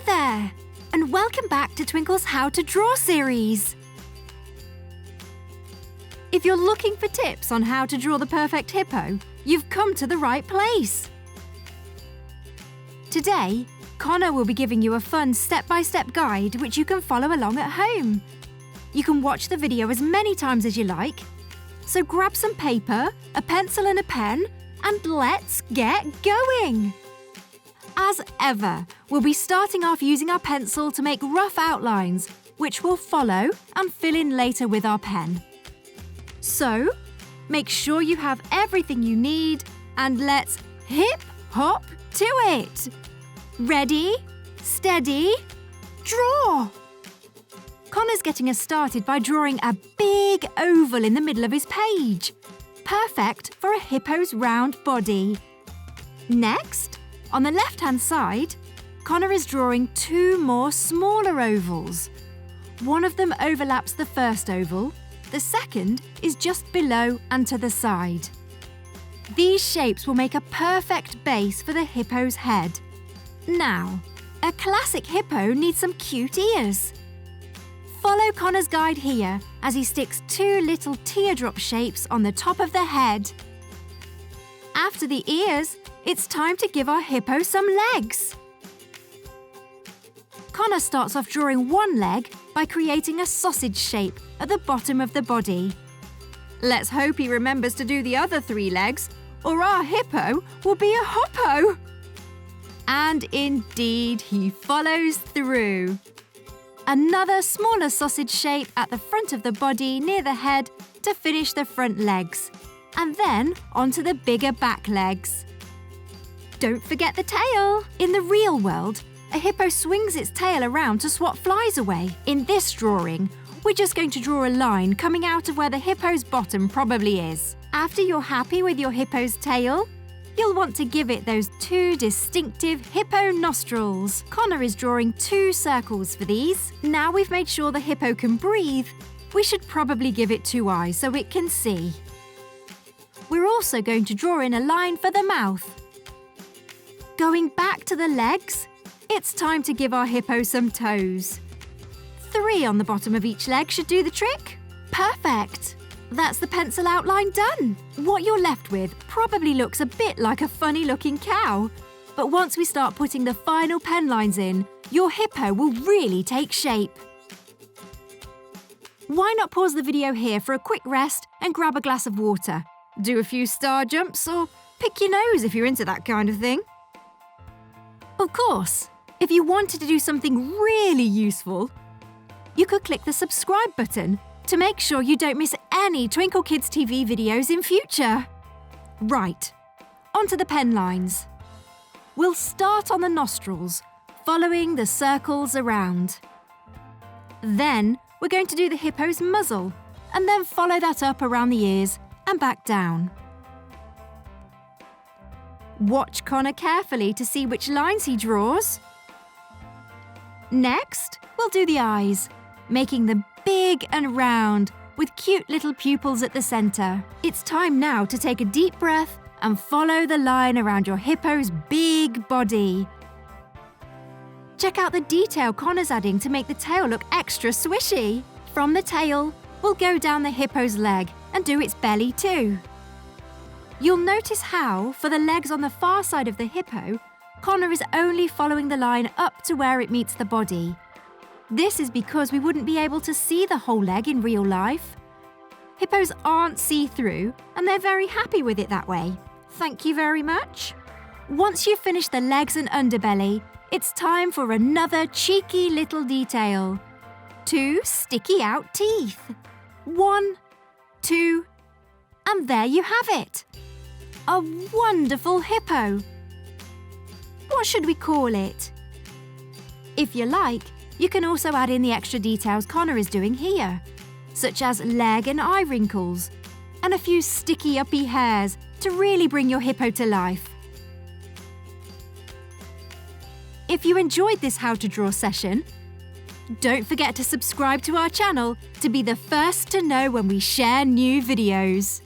there, and welcome back to Twinkl's How to Draw series. If you're looking for tips on how to draw the perfect hippo, you've come to the right place. Today, Conor will be giving you a fun step-by-step guide which you can follow along at home. You can watch the video as many times as you like, so grab some paper, a pencil and a pen, and let's get going! As ever, we'll be starting off using our pencil to make rough outlines, which we'll follow and fill in later with our pen. So, make sure you have everything you need and let's hip-hop to it! Ready, steady, draw! Conor's getting us started by drawing a big oval in the middle of his page. Perfect for a hippo's round body. Next, on the left-hand side, Conor is drawing two more smaller ovals. One of them overlaps the first oval, the second is just below and to the side. These shapes will make a perfect base for the hippo's head. Now, a classic hippo needs some cute ears. Follow Conor's guide here as he sticks two little teardrop shapes on the top of the head. After the ears, it's time to give our hippo some legs. Conor starts off drawing one leg by creating a sausage shape at the bottom of the body. Let's hope he remembers to do the other three legs, or our hippo will be a hoppo. And indeed, he follows through. Another smaller sausage shape at the front of the body near the head to finish the front legs. And then onto the bigger back legs. Don't forget the tail! In the real world, a hippo swings its tail around to swat flies away. In this drawing, we're just going to draw a line coming out of where the hippo's bottom probably is. After you're happy with your hippo's tail, you'll want to give it those two distinctive hippo nostrils. Conor is drawing two circles for these. Now we've made sure the hippo can breathe, we should probably give it two eyes so it can see. We're also going to draw in a line for the mouth. Going back to the legs, it's time to give our hippo some toes. 3 on the bottom of each leg should do the trick. Perfect! That's the pencil outline done. What you're left with probably looks a bit like a funny-looking cow. But once we start putting the final pen lines in, your hippo will really take shape. Why not pause the video here for a quick rest and grab a glass of water? Do a few star jumps or pick your nose if you're into that kind of thing. Of course, if you wanted to do something really useful, you could click the subscribe button to make sure you don't miss any Twinkl Kids TV videos in future. Right, onto the pen lines. We'll start on the nostrils, following the circles around. Then we're going to do the hippo's muzzle, and then follow that up around the ears and back down. Watch Conor carefully to see which lines he draws. Next, we'll do the eyes, making them big and round with cute little pupils at the centre. It's time now to take a deep breath and follow the line around your hippo's big body. Check out the detail Conor's adding to make the tail look extra swishy. From the tail, we'll go down the hippo's leg and do its belly too. You'll notice how, for the legs on the far side of the hippo, Conor is only following the line up to where it meets the body. This is because we wouldn't be able to see the whole leg in real life. Hippos aren't see-through, and they're very happy with it that way. Thank you very much. Once you've finished the legs and underbelly, it's time for another cheeky little detail. 2 sticky out teeth. 1, 2, and there you have it. A wonderful hippo. What should we call it? If you like, you can also add in the extra details Conor is doing here, such as leg and eye wrinkles, and a few sticky uppy hairs to really bring your hippo to life. If you enjoyed this How to Draw session, don't forget to subscribe to our channel to be the first to know when we share new videos.